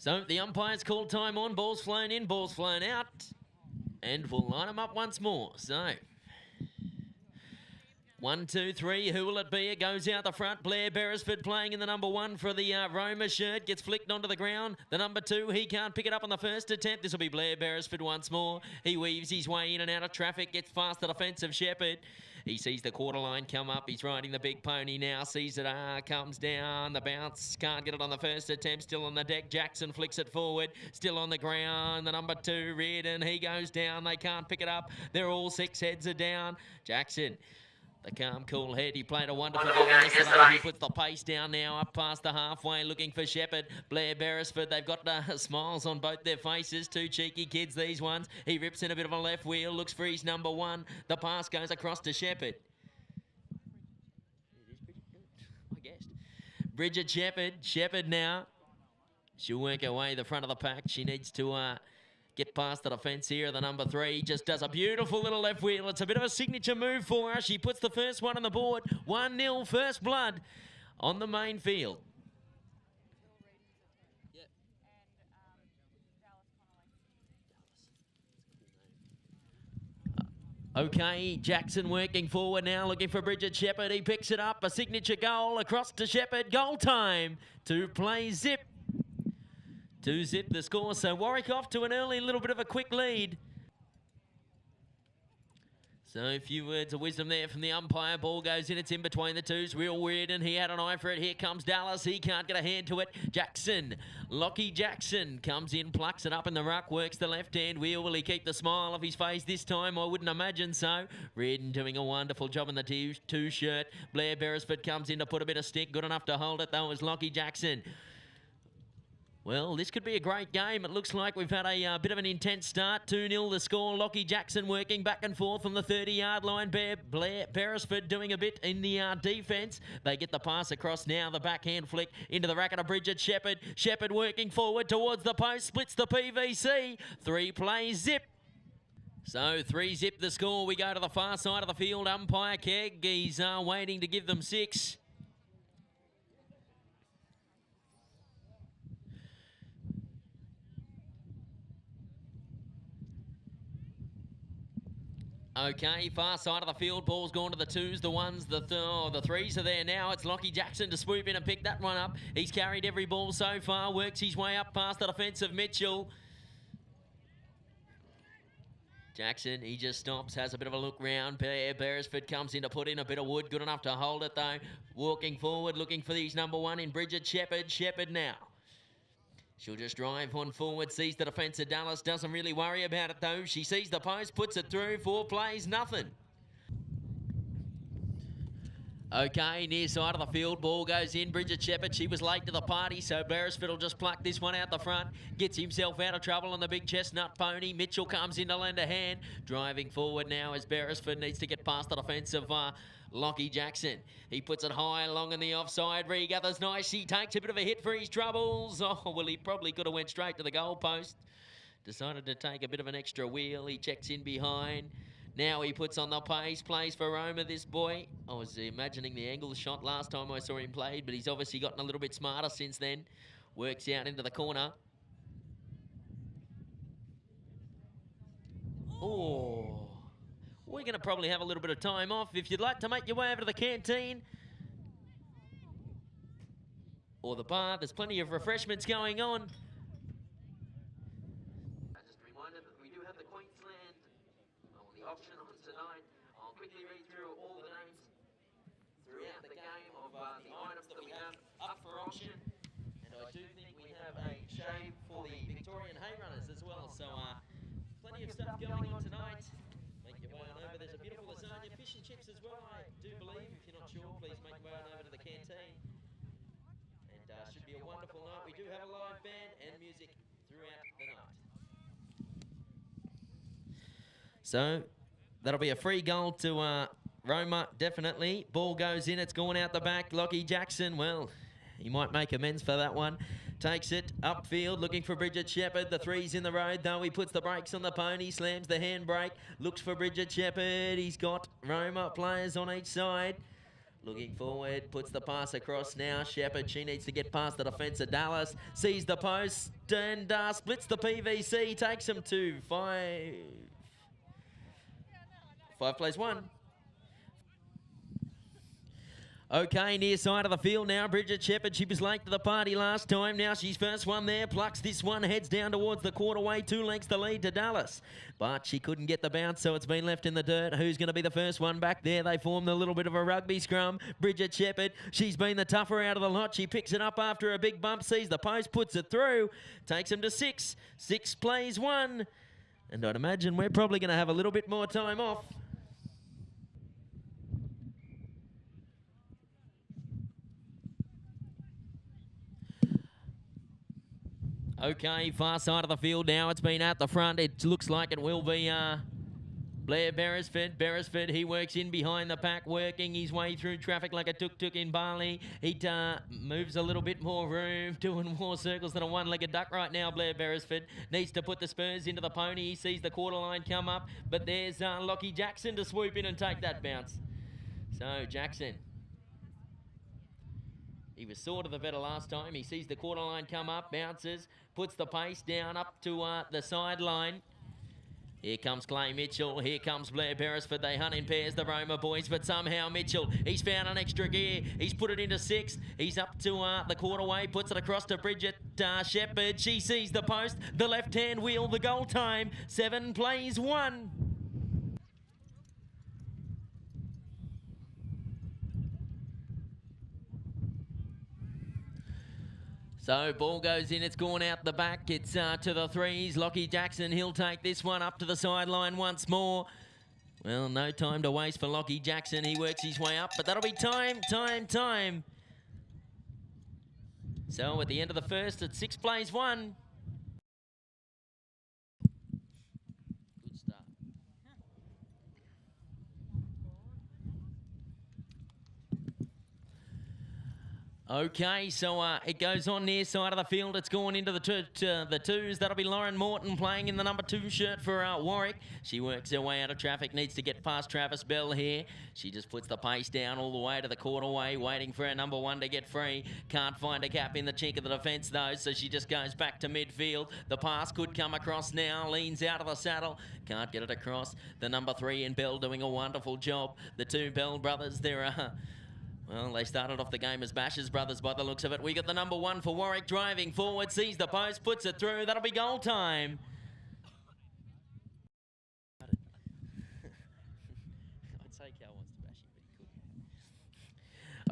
So the umpire's called time on, ball's flown in, ball's flown out, and we'll line them up once more. So 1, 2, 3, who will it be? It goes out the front. Blair Beresford playing in the number 1 for the Roma shirt. Gets flicked onto the ground. The number 2, he can't pick it up on the first attempt. This will be Blair Beresford once more. He weaves his way in and out of traffic. Gets past the defensive Shepherd. He sees the quarter line come up. He's riding the big pony now. Sees it comes down. The bounce. Can't get it on the first attempt. Still on the deck. Jackson flicks it forward. Still on the ground. The number 2, Reardon. He goes down. They can't pick it up. They're all 6 heads are down. Jackson. The calm, cool head. He played a wonderful game yesterday. He puts the pace down now, up past the halfway, looking for Shepherd. Blair Beresford, they've got smiles on both their faces. 2 cheeky kids, these ones. He rips in a bit of a left wheel, looks for his number 1. The pass goes across to Shepherd. I guessed. Bridget Shepherd now. She'll work her way the front of the pack. She needs to get past the defence here. The number 3 just does a beautiful little left wheel. It's a bit of a signature move for her. She puts the first one on the board. 1-0 first blood on the main field. Okay, Jackson working forward now, looking for Bridget Shepherd. He picks it up, a signature goal across to Shepherd. Goal time to play zip. 2-zip the score, so Warwick off to an early little bit of a quick lead. So a few words of wisdom there from the umpire. Ball goes in, it's in between the twos. Real weird, and he had an eye for it. Here comes Dallas, he can't get a hand to it. Jackson, Lockie Jackson comes in, plucks it up in the ruck, works the left-hand wheel. Will he keep the smile off his face this time? I wouldn't imagine so. Reardon doing a wonderful job in the 2 shirt. Blair Beresford comes in to put a bit of stick. Good enough to hold it, though, is Lockie Jackson. Well, this could be a great game. It looks like we've had a bit of an intense start. 2-0 the score. Lockie Jackson working back and forth on the 30-yard line. Blair Beresford doing a bit in the defence. They get the pass across now. The backhand flick into the racket of Bridget Shepherd. Shepherd working forward towards the post. Splits the PVC. 3 plays zip. So 3-zip the score. We go to the far side of the field. Umpire Keg. He's waiting to give them 6. Okay, far side of the field, ball's gone to the 2s, the 1s, the 3s are there now. It's Lockie Jackson to swoop in and pick that one up. He's carried every ball so far, works his way up past the defensive Mitchell. Jackson, he just stops, has a bit of a look round. Beresford comes in to put in a bit of wood, good enough to hold it though. Walking forward, looking for his number 1 in Bridget Shepherd. Shepherd now. She'll just drive on forward, sees the defence of Dallas, doesn't really worry about it though. She sees the post, puts it through, 4 plays, nothing. Okay, near side of the field, ball goes in. Bridget Shepherd, she was late to the party, so Beresford will just pluck this one out the front. Gets himself out of trouble on the big chestnut pony. Mitchell comes in to lend a hand. Driving forward now as Beresford needs to get past the defence of Lockie Jackson. He puts it high along in the offside. Regathers nice. He takes a bit of a hit for his troubles. Oh, well, he probably could have went straight to the goal post. Decided to take a bit of an extra wheel. He checks in behind. Now he puts on the pace, plays for Roma, this boy. I was imagining the angle shot last time I saw him played, but he's obviously gotten a little bit smarter since then. Works out into the corner. Oh, we're going to probably have a little bit of time off. If you'd like to make your way over to the canteen or the bar, there's plenty of refreshments going on. Just a reminder that we do have the Queensland option on tonight. I'll quickly read through all the names throughout the game of the items that we have up for auction. And I do think we have a shave for the Victorian hay runners as well. So plenty of stuff going on tonight. Make your way on over. There's a beautiful lasagna, fish and chips as well, I do believe. If you're not sure, please make your way on over to the canteen. And should be a wonderful night. We do have a live band and music throughout the night. So that'll be a free goal to Roma, definitely. Ball goes in, it's gone out the back. Lockie Jackson, well, he might make amends for that one. Takes it upfield, looking for Bridget Shepherd. The 3's in the road, though. He puts the brakes on the pony, slams the handbrake, looks for Bridget Shepherd. He's got Roma players on each side. Looking forward, puts the pass across now. Shepherd, she needs to get past the defence of Dallas. Sees the post and splits the PVC. Takes him to 5. 5 plays 1. Okay, near side of the field now, Bridget Shepherd. She was late to the party last time. Now she's first one there. Plucks this one, heads down towards the quarterway. 2 lengths to lead to Dallas. But she couldn't get the bounce, so it's been left in the dirt. Who's going to be the first one back there? They formed a little bit of a rugby scrum. Bridget Shepherd, she's been the tougher out of the lot. She picks it up after a big bump, sees the post, puts it through. Takes him to 6. 6 plays 1. And I'd imagine we're probably going to have a little bit more time off. Okay, far side of the field now. It's been at the front. It looks like it will be Blair Beresford. Beresford, he works in behind the pack, working his way through traffic like a tuk-tuk in Bali. He moves a little bit more room, doing more circles than a one-legged duck right now. Blair Beresford needs to put the spurs into the pony. He sees the quarter line come up, but there's Lockie Jackson to swoop in and take that bounce. So, Jackson. He was sort of the better last time. He sees the quarter line come up, bounces, puts the pace down up to the sideline. Here comes Clay Mitchell. Here comes Blair Beresford. They hunt in pairs, the Roma boys, but somehow Mitchell, he's found an extra gear. He's put it into 6th. He's up to the quarterway, puts it across to Bridget Shepherd. She sees the post, the left-hand wheel, the goal time. 7 plays 1. So ball goes in, it's gone out the back, it's to the 3s. Lockie Jackson, he'll take this one up to the sideline once more. Well, no time to waste for Lockie Jackson. He works his way up, but that'll be time. So at the end of the first, it's 6 plays 1. Good start. Okay, so it goes on near side of the field. It's gone into the 2s. That'll be Lauren Morton playing in the number 2 shirt for Warwick. She works her way out of traffic, needs to get past Travis Bell here. She just puts the pace down all the way to the quarterway, waiting for her number 1 to get free. Can't find a gap in the chink of the defence though, so she just goes back to midfield. The pass could come across now, leans out of the saddle. Can't get it across. The number 3 in Bell doing a wonderful job. The 2 Bell brothers, they're well, they started off the game as Bashers brothers by the looks of it. We got the number 1 for Warwick driving forward, sees the post, puts it through. That'll be goal time. I'd say Cal wants to bash him, but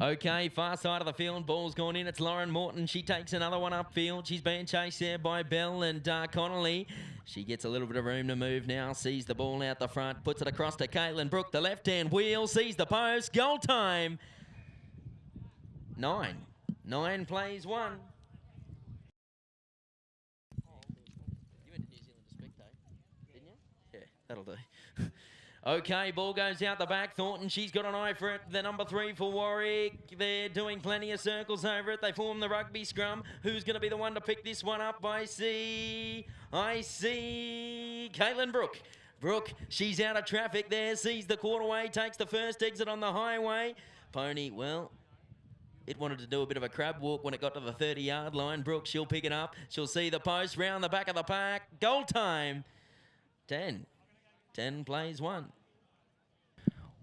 he could. Okay, far side of the field, ball's gone in. It's Lauren Morton. She takes another one upfield. She's being chased there by Bell and Connolly. She gets a little bit of room to move now, sees the ball out the front, puts it across to Caitlin Brook. The left-hand wheel, sees the post, goal time. 9 plays 1. You went to New Zealand to spectate, didn't you? Yeah, that'll do. Okay, ball goes out the back. Thornton, she's got an eye for it. The number 3 for Warwick. They're doing plenty of circles over it. They form the rugby scrum. Who's going to be the one to pick this one up? I see Caitlin Brook. Brook, she's out of traffic there. Sees the quarterway, takes the first exit on the highway. Pony, well, it wanted to do a bit of a crab walk when it got to the 30-yard line. Brooke, she'll pick it up. She'll see the post round the back of the pack. Goal time. 10 plays 1.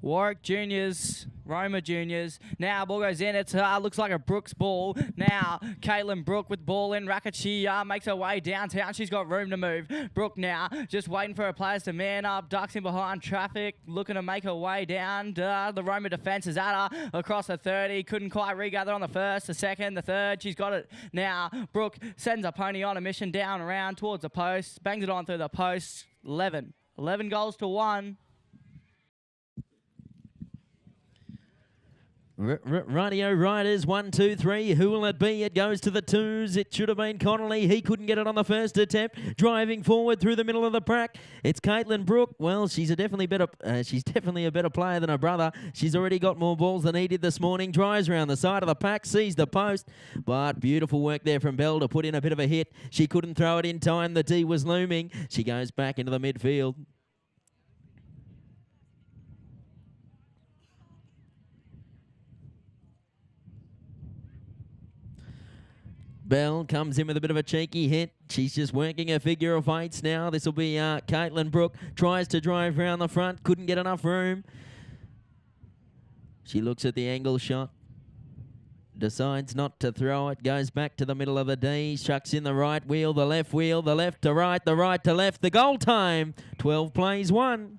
Warwick Juniors, Roma Juniors. Now ball goes in. It looks like a Brooks ball. Now Caitlin Brook with ball in racket. She makes her way downtown. She's got room to move. Brook now just waiting for her players to man up. Ducks in behind traffic, looking to make her way down. The Roma defence is at her across the 30. Couldn't quite regather on the first, the second, the third. She's got it now. Brook sends a pony on a mission down around towards the post. Bangs it on through the post. 11 goals to 1. Radio Riders, 1, 2, 3. Who will it be? It goes to the 2s. It should have been Connolly. He couldn't get it on the first attempt. Driving forward through the middle of the pack. It's Caitlin Brook. Well, she's definitely a better player than her brother. She's already got more balls than he did this morning. Drives around the side of the pack, sees the post. But beautiful work there from Bell to put in a bit of a hit. She couldn't throw it in time. The D was looming. She goes back into the midfield. Bell comes in with a bit of a cheeky hit. She's just working her figure of eights now. This will be Caitlin Brook. Tries to drive round the front. Couldn't get enough room. She looks at the angle shot. Decides not to throw it. Goes back to the middle of the D. Chucks in the right wheel, the left to right, the right to left. The goal time. 12 plays 1.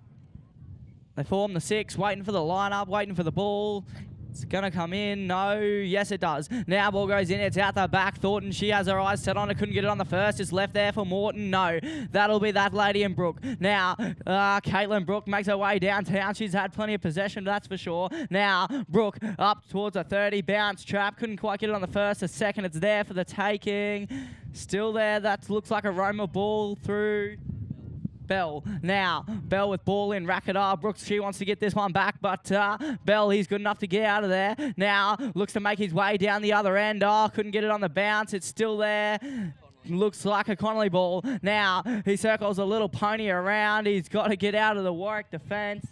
They form the 6, waiting for the lineup, waiting for the ball. It's going to come in. No. Yes, it does. Now ball goes in. It's out the back. Thornton, she has her eyes set on it. Couldn't get it on the first. It's left there for Morton. No. That'll be that lady in Brook. Now, Caitlin Brook makes her way downtown. She's had plenty of possession, that's for sure. Now, Brook up towards a 30. Bounce trap. Couldn't quite get it on the first. The second, it's there for the taking. Still there. That looks like a Roma ball through Bell. Now, Bell with ball in, racket. Brooks, she wants to get this one back, but Bell, he's good enough to get out of there. Now, looks to make his way down the other end. Couldn't get it on the bounce. It's still there. Looks like a Connolly ball. Now, he circles a little pony around. He's got to get out of the Warwick defence.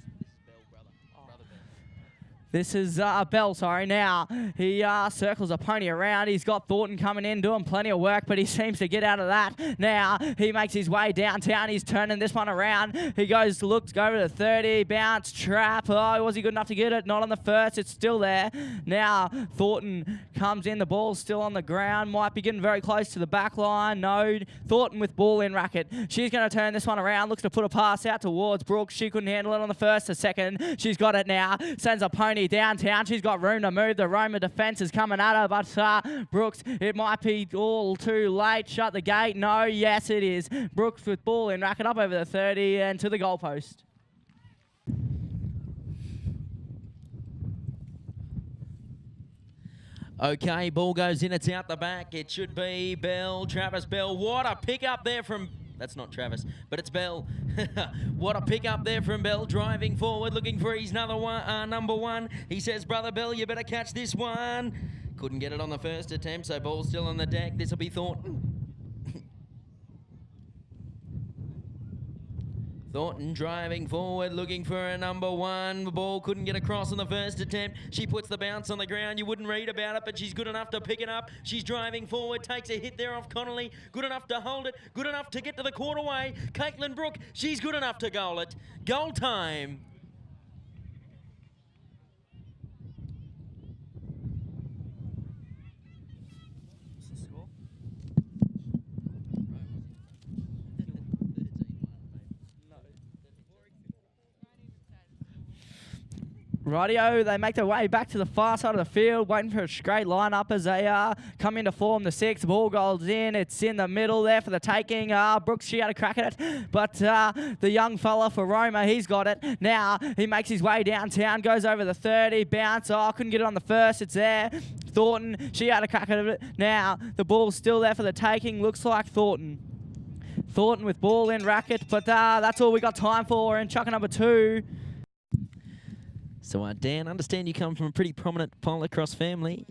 This is Bell, sorry. Now, he circles a pony around. He's got Thornton coming in, doing plenty of work, but he seems to get out of that. Now, he makes his way downtown. He's turning this one around. He goes to look, go over to 30. Bounce, trap. Was he good enough to get it? Not on the first. It's still there. Now, Thornton comes in. The ball's still on the ground. Might be getting very close to the back line. No. Thornton with ball in, racket. She's going to turn this one around. Looks to put a pass out towards Brooks. She couldn't handle it on the first. The second, she's got it now. Sends a pony downtown. She's got room to move. The Roma defence is coming at her, but Brooks, it might be all too late. Shut the gate. No, yes, it is. Brooks with ball in, racket up over the 30 and to the goalpost. Okay, ball goes in. It's out the back. It should be Bell, Travis Bell. What a pick up there from... That's not Travis, but it's Bell. What a pick up there from Bell, driving forward, looking for his number one. He says, brother Bell, you better catch this one. Couldn't get it on the first attempt, so ball's still on the deck. This will be Thornton. Thornton driving forward, looking for a number 1. The ball couldn't get across on the first attempt. She puts the bounce on the ground. You wouldn't read about it, but she's good enough to pick it up. She's driving forward, takes a hit there off Connolly. Good enough to hold it, good enough to get to the quarterway. Caitlin Brook, she's good enough to goal it. Goal time. Rightio, they make their way back to the far side of the field, waiting for a straight line-up as they come in to form the 6. Ball goes in. It's in the middle there for the taking. Brooks, she had a crack at it, but the young fella for Roma, he's got it. Now, he makes his way downtown, goes over the 30, bounce. Couldn't get it on the first. It's there. Thornton, she had a crack at it. Now, the ball's still there for the taking. Looks like Thornton. Thornton with ball in, racket, but that's all we got time for. And chucker number 2. So, Dan, I understand you come from a pretty prominent polocrosse family.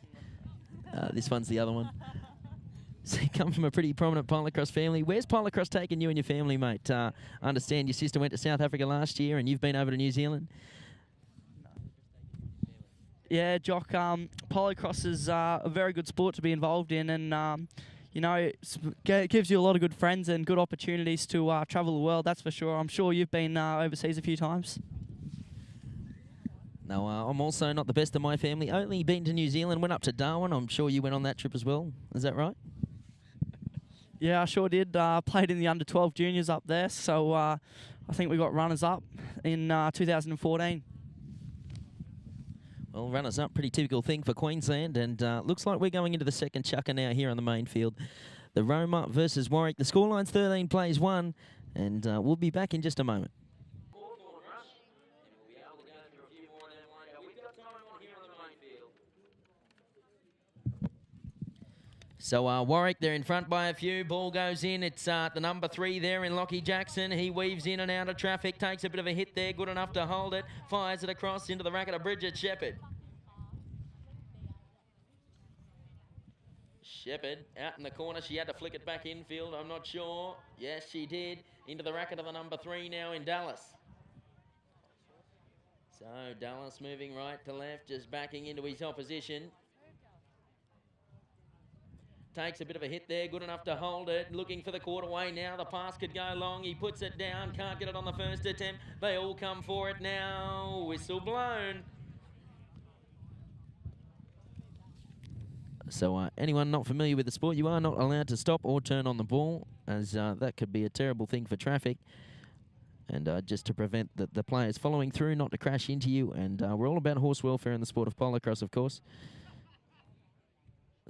This one's the other one. So you come from a pretty prominent polocrosse family. Where's polocrosse taken you and your family, mate? I understand your sister went to South Africa last year and you've been over to New Zealand. Yeah, Jock, polocrosse is a very good sport to be involved in, and you know, it gives you a lot of good friends and good opportunities to travel the world, that's for sure. I'm sure you've been overseas a few times. No, I'm also not the best of my family. Only been to New Zealand, went up to Darwin. I'm sure you went on that trip as well. Is that right? Yeah, I sure did. Played in the under-12 juniors up there, so I think we got runners-up in 2014. Well, runners-up, pretty typical thing for Queensland, and looks like we're going into the second chukker now here on the main field. The Roma versus Warwick. The scoreline's 13 plays 1, and we'll be back in just a moment. So Warwick, they're in front by a few. Ball goes in. It's the number 3 there in Lockie Jackson. He weaves in and out of traffic, takes a bit of a hit there, good enough to hold it, fires it across into the racket of Bridget Shepherd. Shepherd out in the corner. She had to flick it back infield. I'm not sure. Yes, she did. Into the racket of the number 3 now in Dallas. So Dallas moving right to left, just backing into his opposition. takes a bit of a hit there, good enough to hold it. Looking for the quarterway now. The pass could go long. He puts it down, can't get it on the first attempt. They all come for it now. Whistle blown. So anyone not familiar with the sport, you are not allowed to stop or turn on the ball, as that could be a terrible thing for traffic. And just to prevent the players following through, not to crash into you. And we're all about horse welfare in the sport of polocrosse, of course.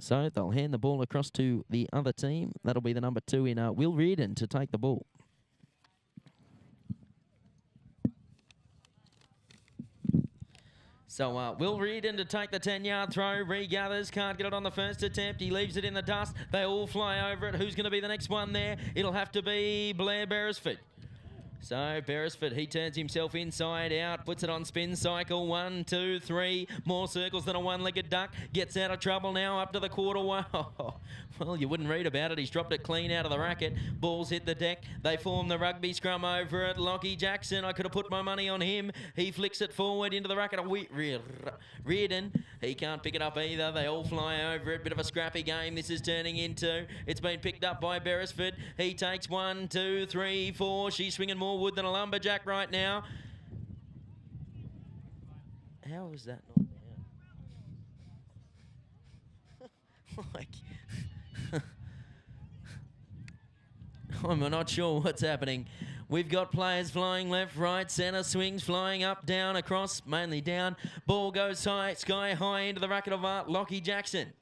So they'll hand the ball across to the other team. That'll be the number 2 in Will Reardon to take the ball. So Will Reardon to take the 10-yard throw. Regathers, can't get it on the first attempt. He leaves it in the dust. They all fly over it. Who's going to be the next one there? It'll have to be Blair Beresford. So Beresford, he turns himself inside out, puts it on spin cycle. 1, 2, 3, more circles than a one-legged duck. Gets out of trouble now, up to the quarter. Well, you wouldn't read about it. He's dropped it clean out of the racket. Balls hit the deck. They form the rugby scrum over it. Lockie Jackson, I could have put my money on him. He flicks it forward into the racket. Reardon, he can't pick it up either. They all fly over it. Bit of a scrappy game this is turning into. It's been picked up by Beresford. He takes 1, 2, 3, 4. She's swinging more wood than a lumberjack right now. How is that not down? Like, I'm not sure what's happening. We've got players flying left, right, centre, swings flying up, down, across, mainly down. Ball goes high, sky high into the racket of Lockie Jackson.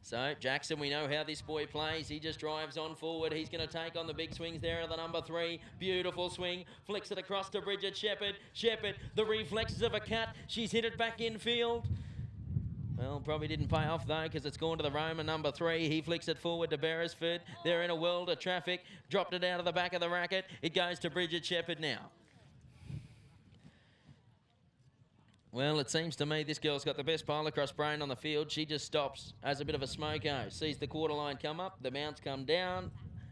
So Jackson, we know how this boy plays. He just drives on forward. He's going to take on the big swings there at the number 3. Beautiful swing. Flicks it across to Bridget Shepherd. Shepherd, the reflexes of a cat. She's hit it back in field. Well, probably didn't pay off, though, because it's gone to the Roma, number 3. He flicks it forward to Beresford. They're in a world of traffic. Dropped it out of the back of the racket. It goes to Bridget Shepherd now. Well, it seems to me this girl's got the best polocrosse brain on the field. She just stops, has a bit of a smoko, sees the quarter line come up, the mounts come down,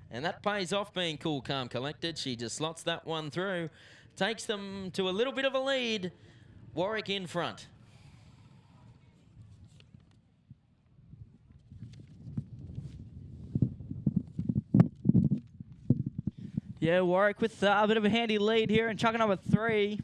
and that pays off being cool, calm, collected. She just slots that one through. Takes them to a little bit of a lead. Warwick in front. Yeah, Warwick with a bit of a handy lead here and chucking number 3.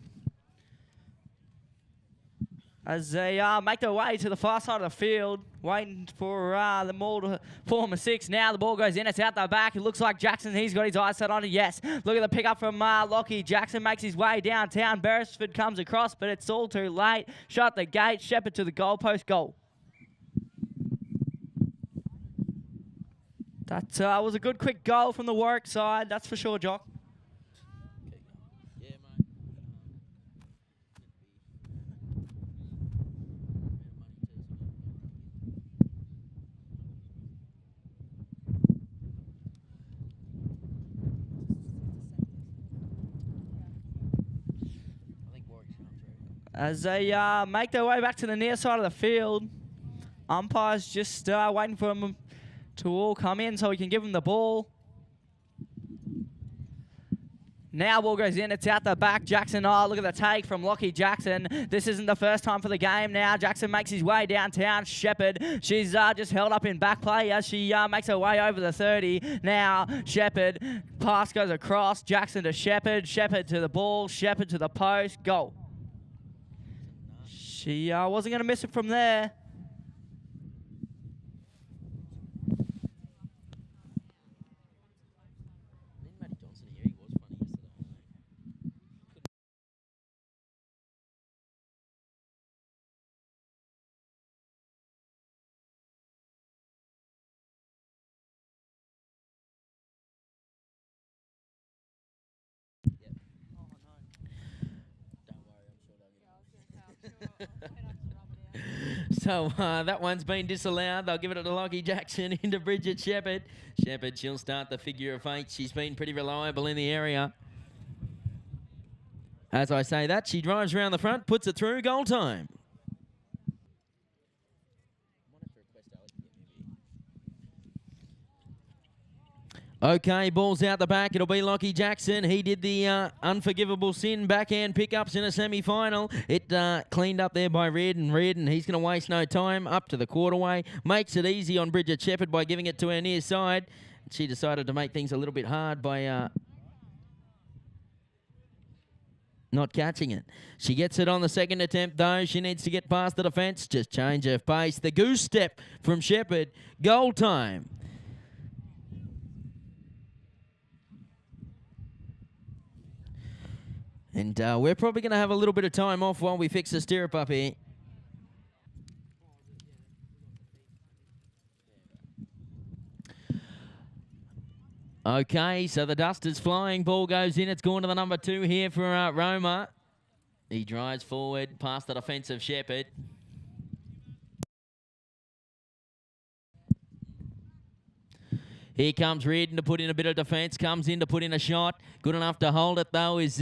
As they make their way to the far side of the field, waiting for the ball to form a 6. Now the ball goes in, it's out the back. It looks like Jackson, he's got his eyes set on it. Yes, look at the pickup from Lockie. Jackson makes his way downtown. Beresford comes across, but it's all too late. Shot the gate, Shepherd to the goalpost, goal. That was a good quick goal from the Warwick side, that's for sure, Jock. As they make their way back to the near side of the field, umpires just waiting for them to all come in so we can give them the ball. Now ball goes in, it's out the back. Jackson, look at the take from Lockie Jackson. This isn't the first time for the game now. Jackson makes his way downtown. Shepherd, she's just held up in back play as she makes her way over the 30. Now Shepherd, pass goes across. Jackson to Shepherd, Shepherd to the ball, Shepherd to the post, goal. She wasn't going to miss it from there. So that one's been disallowed. They'll give it to Lockie Jackson into Bridget Shepherd. Shepherd, she'll start the figure of 8. She's been pretty reliable in the area. As I say that, she drives around the front, puts it through, goal time. Okay, ball's out the back. It'll be Lockie Jackson. He did the unforgivable sin backhand pickups in a semi-final. It cleaned up there by Reardon. Reardon, he's going to waste no time. Up to the quarterway. Makes it easy on Bridget Shepherd by giving it to her near side. She decided to make things a little bit hard by not catching it. She gets it on the second attempt, though. She needs to get past the defence. Just change her pace. The goose step from Shepherd. Goal time. And we're probably going to have a little bit of time off while we fix the stirrup up here. Okay, so the dust is flying. Ball goes in. It's going to the number 2 here for Roma. He drives forward past the defensive Shepherd. Here comes Reardon to put in a bit of defence. Comes in to put in a shot. Good enough to hold it, though, is...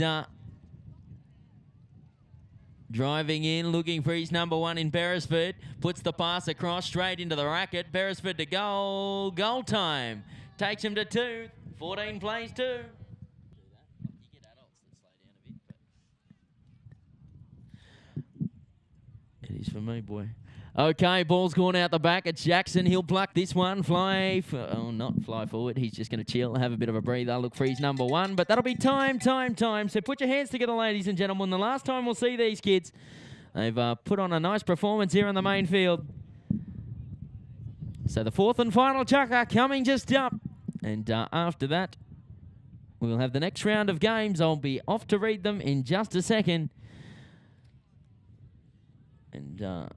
driving in, looking for his number 1 in Beresford. Puts the pass across, straight into the racket. Beresford to goal. Goal time. Takes him to 2. 14 plays 2. It is for me, boy. Okay, ball's gone out the back. It's Jackson. He'll pluck this one. Not fly forward. He's just going to chill, have a bit of a breather, look for his number 1. But that'll be time. So put your hands together, ladies and gentlemen. The last time we'll see these kids. They've put on a nice performance here on the main field. So the 4th and final chucker coming just up. And after that, we'll have the next round of games. I'll be off to read them in just a second. And...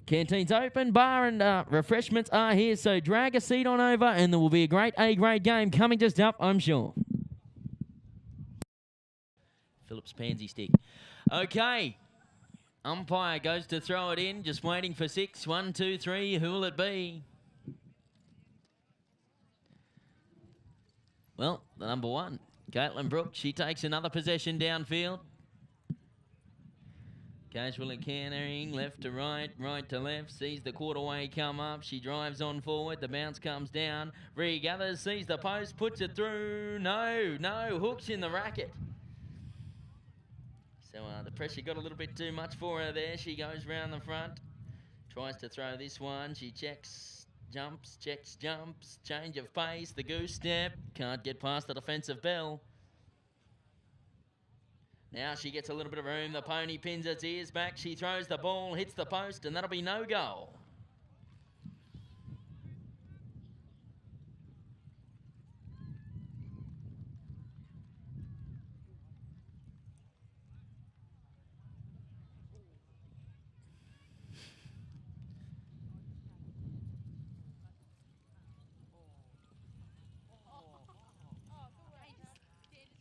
Canteen's open, bar and refreshments are here, so drag a seat on over and there will be a great A-grade game coming just up, I'm sure. Phillips pansy stick. Okay. Umpire goes to throw it in, just waiting for 6. 1, 2, 3, who will it be? Well, the number 1, Caitlin Brooks. She takes another possession downfield. Casual encountering, left to right, right to left, sees the quarterway come up, she drives on forward, the bounce comes down, regathers, sees the post, puts it through, no, hooks in the racket. So the pressure got a little bit too much for her there, she goes round the front, tries to throw this one, she checks, jumps, change of pace, the goose step, can't get past the defensive bell. Now she gets a little bit of room. The pony pins its ears back. She throws the ball, hits the post, and that'll be no goal.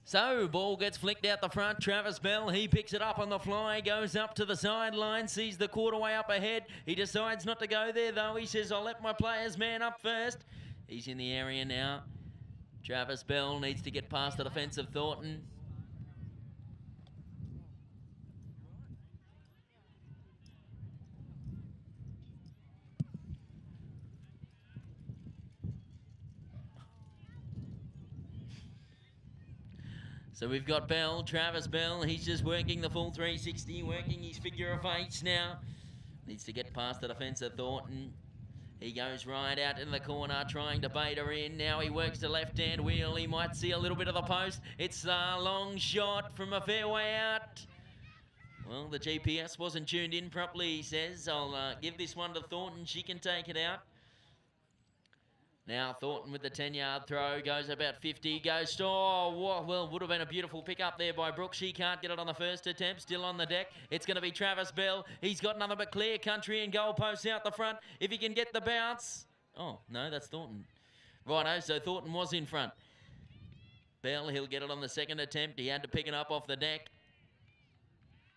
So, ball gets flicked out the front. Travis Bell, he picks it up on the fly, goes up to the sideline, sees the quarterway up ahead. He decides not to go there, though. He says, I'll let my players man up first. He's in the area now. Travis Bell needs to get past the defensive Thornton. So we've got Bell, Travis Bell. He's just working the full 360, working his figure of 8s now. Needs to get past the defensive Thornton. He goes right out in the corner, trying to bait her in. Now he works the left-hand wheel. He might see a little bit of the post. It's a long shot from a fair way out. Well, the GPS wasn't tuned in properly, he says. I'll give this one to Thornton. She can take it out. Now Thornton with the 10-yard throw, goes about 50, goes, well, would have been a beautiful pick up there by Brooks. She can't get it on the first attempt, still on the deck. It's going to be Travis Bell. He's got nothing but clear country and goalposts out the front. If he can get the bounce. Oh, no, that's Thornton. Righto, so Thornton was in front. Bell, he'll get it on the second attempt. He had to pick it up off the deck.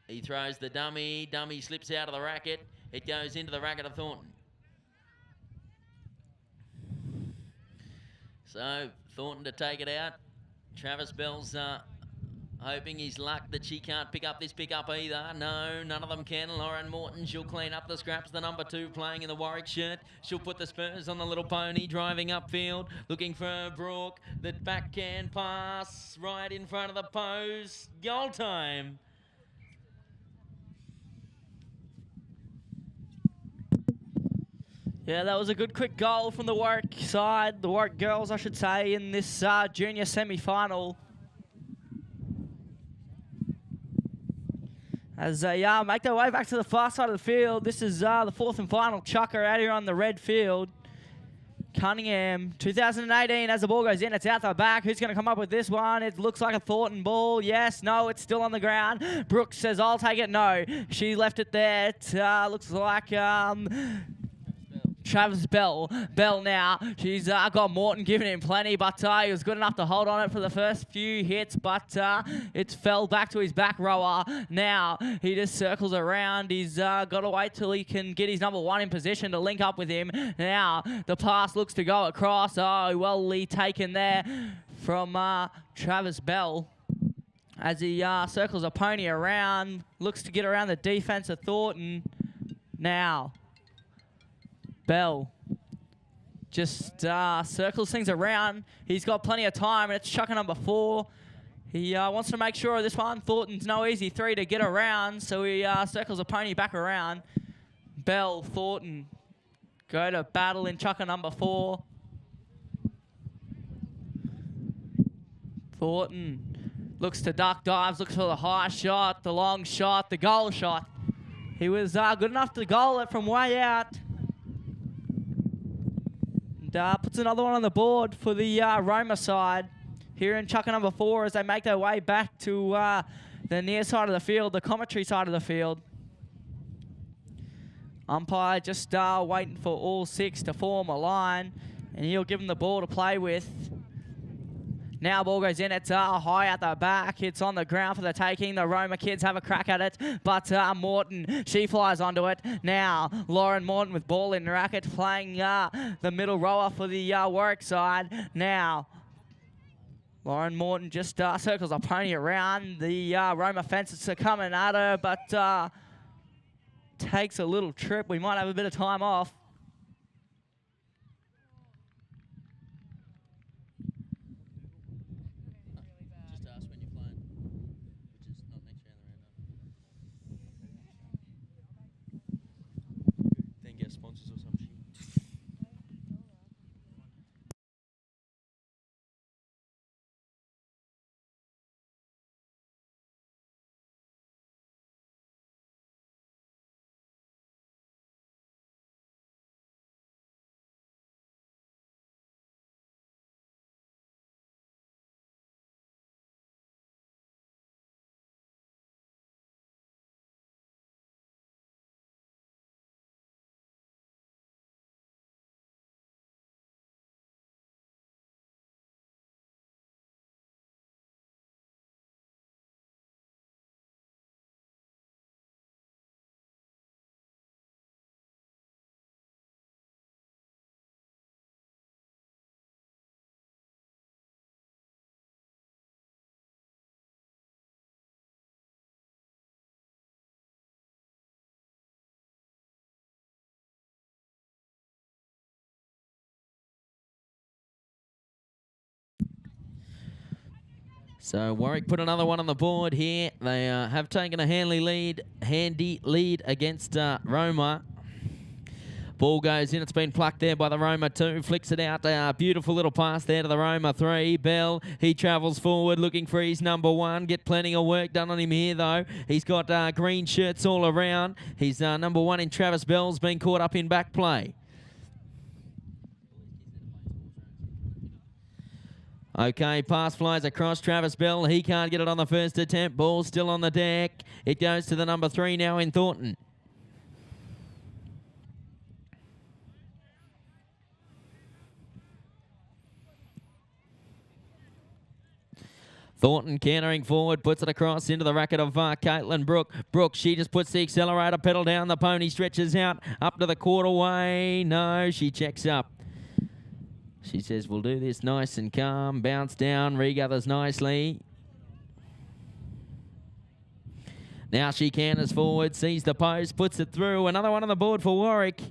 He throws the dummy. Dummy slips out of the racket. It goes into the racket of Thornton. So, Thornton to take it out. Travis Bell's Hoping his luck that she can't pick up this pickup either. No, none of them can. Lauren Morton, she'll clean up the scraps. The number 2 playing in the Warwick shirt. She'll put the spurs on the little pony, driving upfield, looking for Brooke. The backhand pass right in front of the post. Goal time. Yeah, that was a good quick goal from the Warwick side, the Warwick girls, I should say, in this junior semi-final. As they make their way back to the far side of the field. This is the 4th and final chucker out here on the red field. Cunningham, 2018, as the ball goes in, it's out the back. Who's going to come up with this one? It looks like a Thornton ball. Yes, no, it's still on the ground. Brooks says, I'll take it. No, she left it there. It looks like Travis Bell. Bell now. She's got Morton giving him plenty, but he was good enough to hold on it for the first few hits, but it fell back to his back rower. Now he just circles around. He's got to wait till he can get his number 1 in position to link up with him. Now the pass looks to go across. Oh, well taken there from Travis Bell. As he circles a pony around, looks to get around the defense of Thornton. Now Bell just circles things around. He's got plenty of time, and it's chucker number 4. He wants to make sure of this one. Thornton's no easy 3 to get around, so he circles a pony back around. Bell, Thornton go to battle in chucker number 4. Thornton looks to duck, dives, looks for the high shot, the long shot, the goal shot. He was good enough to goal it from way out. Puts another one on the board for the Roma side here in chucker number 4 as they make their way back to the near side of the field, the commentary side of the field. Umpire just waiting for all 6 to form a line, and he'll give them the ball to play with. Now ball goes in, it's high at the back. It's on the ground for the taking. The Roma kids have a crack at it, but Morton, she flies onto it. Now Lauren Morton with ball in racket, playing the middle rower for the Warwick side. Now Lauren Morton just circles a pony around. The Roma fences are coming at her, but takes a little trip. We might have a bit of time off. So Warwick put another one on the board here. They have taken a handy lead against Roma. Ball goes in. It's been plucked there by the Roma 2. Flicks it out. Beautiful little pass there to the Roma 3. Bell, he travels forward looking for his number 1. Get plenty of work done on him here, though. He's got green shirts all around. His number 1 in Travis Bell's been caught up in back play. Okay, pass flies across. Travis Bell, he can't get it on the first attempt. Ball still on the deck. It goes to the number 3 now in Thornton. Thornton cantering forward, puts it across into the racket of Caitlin Brooke. Brooke, she just puts the accelerator pedal down. The pony stretches out up to the quarterway. No, she checks up. She says, we'll do this nice and calm. Bounce down, regathers nicely. Now she canters forward, sees the post, puts it through. Another one on the board for Warwick.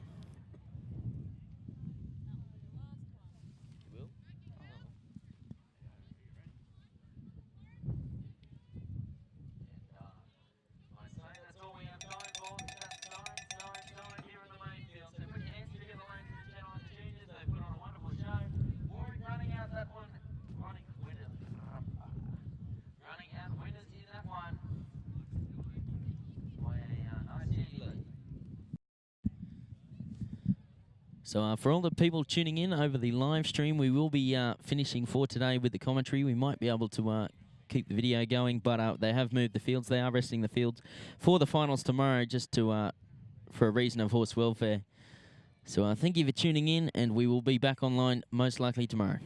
So for all the people tuning in over the live stream, we will be finishing for today with the commentary. We might be able to keep the video going, but they have moved the fields. They are resting the fields for the finals tomorrow, just to for a reason of horse welfare. So thank you for tuning in, and we will be back online most likely tomorrow.